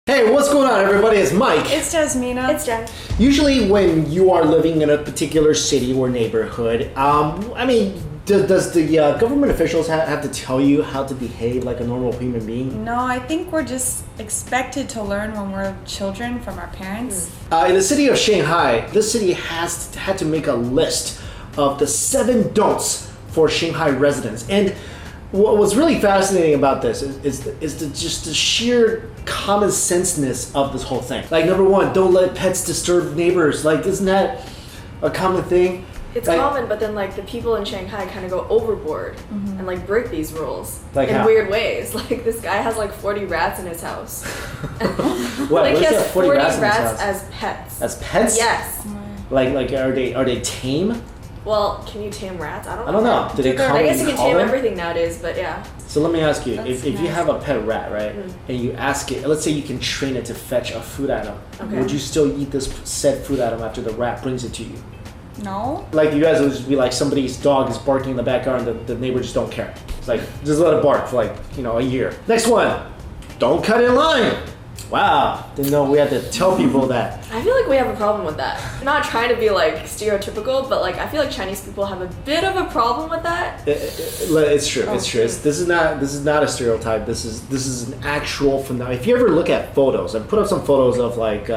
Hey, what's going on, everybody? It's Mike. It's Jasmina. It's Jen. Usually when you are living in a particular city or neighborhood, does the government officials have to tell you how to behave like a normal human being? No, I think we're just expected to learn when we're children from our parents. In the city of Shanghai, this city had to make a list of the 7 don'ts for Shanghai residents. And what was really fascinating about this is the sheer common senseness of this whole thing. Like, number 1, don't let pets disturb neighbors. Like, isn't that a common thing? It's like, common, but then like the people in Shanghai kind of go overboard and like break these rules Like in how? weird ways. Like this guy has like 40 rats in his house. What? Like What he is has that, 40 rats in his rats house? as pets. As pets? Yes. Like are they tame? Well, can you tame rats? I I don't know. Do they They're- call I guess you can tame them? everything nowadays, but yeah. So let me ask you, That's if you nice. have a pet rat, right, and you ask it, let's say you can train it to fetch a food item, Okay. would you still eat this said food item after the rat brings it to you? No? Like, you guys would just be like, somebody's dog is barking in the backyard and the neighbors just don't care. It's like, just let it bark for like, a year. Next one, don't cut in line. Wow, didn't know we had to tell people that. I feel like we have a problem with that. I'm not trying to be like stereotypical, but like I feel like Chinese people have a bit of a problem with that. It's true. It's true. This is not a stereotype. This is an actual phenomenon. If you ever look at photos, and put up some photos of like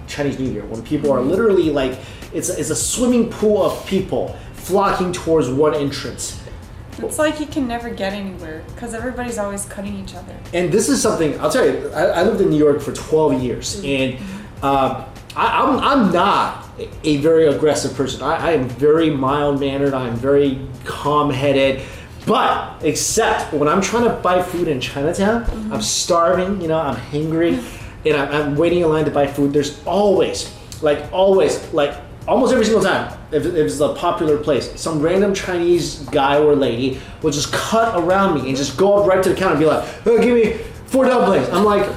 Chinese New Year, when people are literally like, it's a swimming pool of people flocking towards one entrance. It's like you can never get anywhere because everybody's always cutting each other. And this is something, I'll tell you, I lived in New York for 12 years, and I'm not a very aggressive person. I am very mild-mannered, I'm very calm-headed, but except when I'm trying to buy food in Chinatown, I'm starving, I'm hungry, and I'm waiting in line to buy food. There's always, almost every single time, if it's a popular place, some random Chinese guy or lady will just cut around me and just go up right to the counter and be like, oh, give me 4 dumplings. I'm like,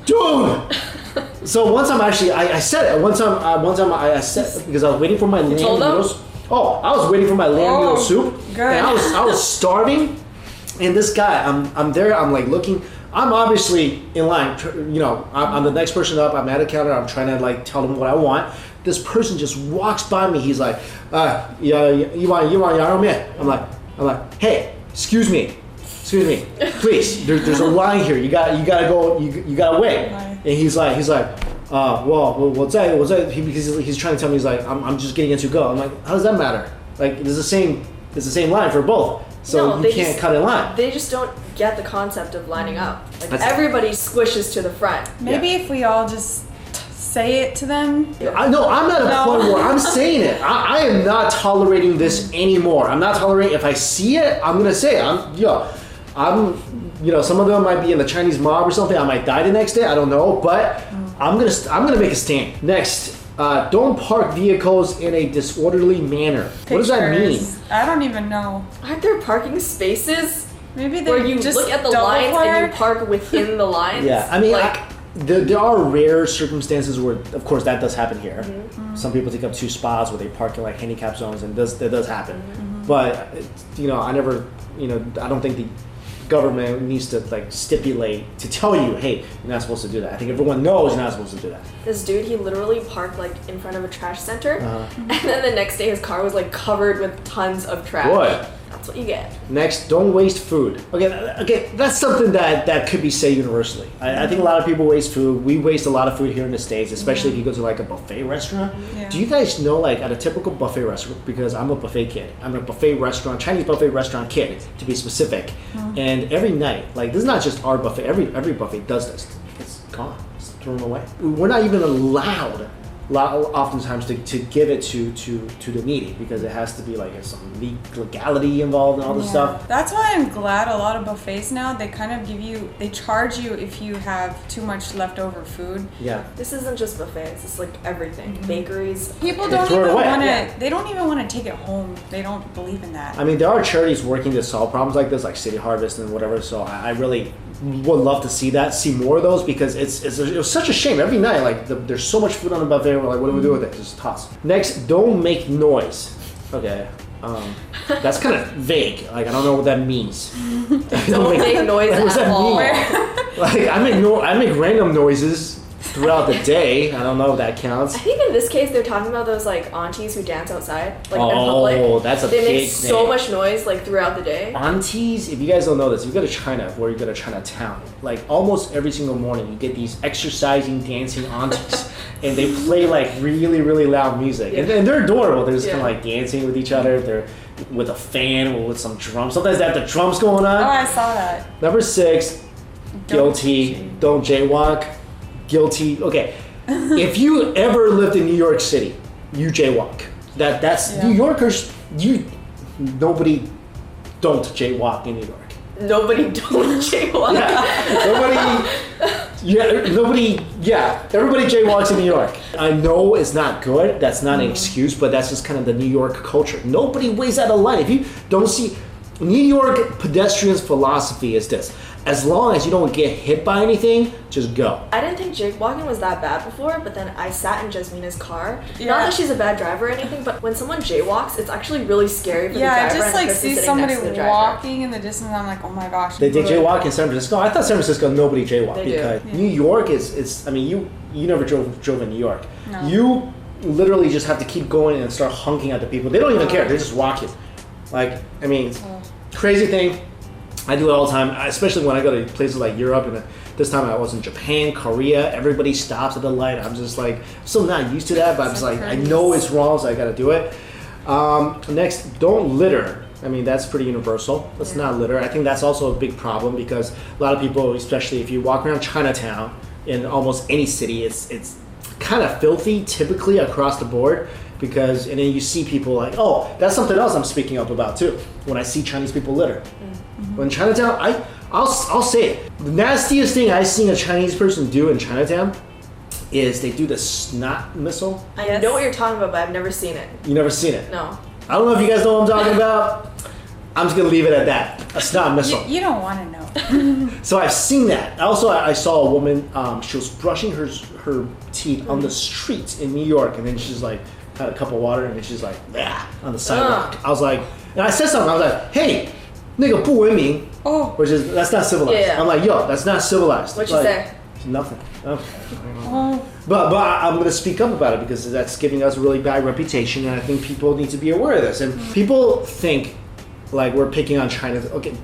dude! So one time I said it. One time I said, because I was waiting for my lamb told them? noodles. Oh, I was waiting for my lamb noodle soup. Good. And I was starving. And this guy, I'm there, I'm like looking. I'm obviously in line, I'm the next person up, I'm at a counter, I'm trying to like tell them what I want. This person just walks by me, he's like, you want yarrow mian? I'm like, hey, excuse me, please, there's a line here, you gotta go, you gotta wait. And he's like, what's that? Because he's trying to tell me, he's like, I'm just getting it to go. I'm like, how does that matter? Like, it's the same line for both. So No, you can't cut in line. They just don't get the concept of lining up. Like That's- everybody squishes to the front. Maybe if we all just say it to them. I know, I'm at a point where I'm saying it. I am not tolerating this anymore. I'm not tolerating. If I see it, I'm gonna say it. Some of them might be in the Chinese mob or something. I might die the next day. I don't know, but I'm gonna make a stand. Next, don't park vehicles in a disorderly manner. What does that mean? Pictures. I don't even know. Aren't there parking spaces Maybe they where you just look at the double lines park? and you park within the lines? Yeah, I mean, like, there are rare circumstances where, of course, that does happen here. Some people take up 2 spots where they park in like handicap zones, and that does happen. But I never, I don't think the government needs to like stipulate to tell you, hey, you're not supposed to do that. I think everyone knows you're not supposed to do that. this dude, he literally parked like in front of a trash center, and then the next day his car was like covered with tons of trash. Boy. That's what you get. Next, don't waste food. Okay, that's something that could be said universally. I think a lot of people waste food. We waste a lot of food here in the States, especially if you go to like a buffet restaurant. Yeah. Do you guys know, like, at a typical buffet restaurant, because I'm a buffet kid, I'm a buffet restaurant, Chinese buffet restaurant kid, to be specific, and every night, like, this is not just our buffet, every buffet does this. It's gone. It's thrown away. We're not even allowed oftentimes to give it to the needy, because it has to be like some legality involved and all this stuff. That's why I'm glad a lot of buffets now, they kind of they charge you if you have too much leftover food. Yeah. This isn't just buffets, it's like everything. Bakeries. People They don't throw it even away. want to, Yeah. they don't even want to take it home. They don't believe in that. I mean, there are charities working to solve problems like this, like City Harvest and whatever. So I really would love to see more of those, because it was such a shame. Every night, like, there's so much food on the buffet. We're like, what do we do with it? Just toss. Next, don't make noise. Okay, that's kind of vague. Like, I don't know what that means. Don't make noise What does at that all. mean? Like I make random noises throughout the day. I don't know if that counts. I think in this case they're talking about those like aunties who dance outside, like in public. Oh, that's a They big make so thing. much noise like throughout the day. Aunties, if you guys don't know this, you go to China or you go to Chinatown, like almost every single morning you get these exercising, dancing aunties. And they play like really, really loud music. Yeah. And they're adorable. They're just kind Yeah. of like dancing with each other. They're with a fan or with some drums. Sometimes they have the drums going on. Oh, I saw that. Number 6, guilty. Don't jaywalk. Guilty. Okay. If you ever lived in New York City, you jaywalk. That's Yeah. New Yorkers. Nobody don't jaywalk in New York. Nobody don't jaywalk. Nobody. Everybody jaywalks in New York. I know it's not good. That's not an excuse, but that's just kind of the New York culture. Nobody waits at a line. If you don't see, New York pedestrians' philosophy is this: as long as you don't get hit by anything, just go. I didn't think jaywalking was that bad before, but then I sat in Jasmina's car. Yeah. Not that she's a bad driver or anything, but when someone jaywalks, it's actually really scary for the Yeah, I driver just and the like person see sitting somebody next to the driver. walking in the distance. I'm like, oh my gosh. They jaywalk in San Francisco. I thought San Francisco nobody jaywalked They do. because Yeah. New York is. I mean, you never drove in New York. No. You literally just have to keep going and start honking at the people. They don't even care. They're just walking. Like, I mean, crazy thing. I do it all the time, especially when I go to places like Europe. And this time I was in Japan, Korea. Everybody stops at the light. I'm just like, I'm still not used to that, but I'm just like, I know it's wrong, so I got to do it. Next, don't litter. I mean, that's pretty universal. Let's not litter. I think that's also a big problem because a lot of people, especially if you walk around Chinatown in almost any city, it's kind of filthy typically across the board. Because and then you see people like, oh, that's something else I'm speaking up about too. When I see Chinese people litter, when Chinatown, I'll say it. The nastiest thing I've seen a Chinese person do in Chinatown is they do the snot missile. I know what you're talking about, but I've never seen it. You never seen it? No. I don't know if you guys know what I'm talking about. I'm just gonna leave it at that. A snot missile. You don't want to know. So I've seen that. Also, I saw a woman. She was brushing her teeth on the streets in New York, and then she's like had a cup of water, and then she's like, on the sidewalk. I was like, and I said something. I was like, hey, nigga, 不文明. Oh. Which is that's not civilized. Yeah. I'm like, yo, that's not civilized. What'd you say? Nothing. Okay. Oh. But I'm gonna speak up about it because that's giving us a really bad reputation, and I think people need to be aware of this. And people think like we're picking on China. Okay,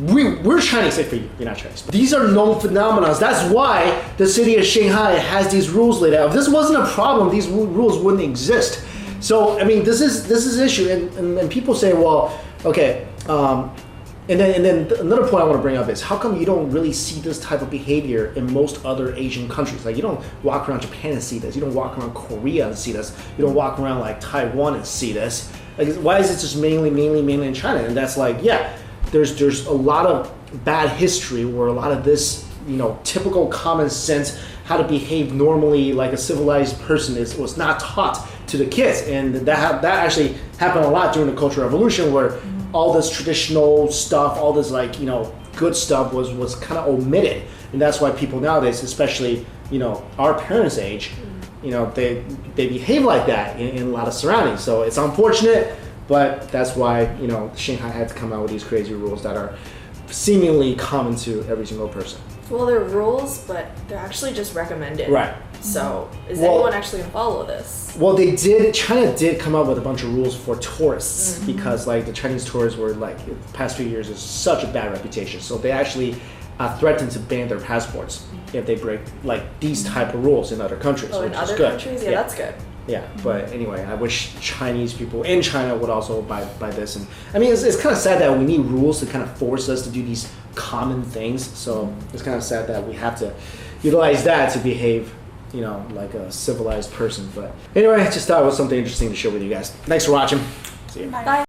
we're Chinese. Say for you, you're not Chinese. These are known phenomena. That's why the city of Shanghai has these rules laid out. If this wasn't a problem, these rules wouldn't exist. So I mean, this is an issue, and people say, well, okay. And then another point I want to bring up is how come you don't really see this type of behavior in most other Asian countries? Like you don't walk around Japan and see this. You don't walk around Korea and see this. You don't walk around like Taiwan and see this. Like why is it just mainly in China? And that's like, yeah, there's a lot of bad history where a lot of this, typical common sense, how to behave normally like a civilized person was not taught to the kids. And that actually happened a lot during the Cultural Revolution where all this traditional stuff, all this good stuff was kind of omitted. And that's why people nowadays, especially, our parents' age, they behave like that in a lot of surroundings. So it's unfortunate, but that's why, Shanghai had to come out with these crazy rules that are seemingly common to every single person. Well, they're rules, but they're actually just recommended. Right. So, is anyone actually gonna follow this? Well, China did come up with a bunch of rules for tourists because the Chinese tourists were the past few years is such a bad reputation. So they actually threatened to ban their passports if they break these type of rules in other countries. Oh, in which is other good. countries? Yeah, that's good. Yeah, but anyway, I wish Chinese people in China would also abide by this. And I mean, it's kind of sad that we need rules to kind of force us to do these common things. So it's kind of sad that we have to utilize that to behave, like a civilized person. But anyway, I just thought it was something interesting to share with you guys. Thanks for watching. See you. Bye. Bye.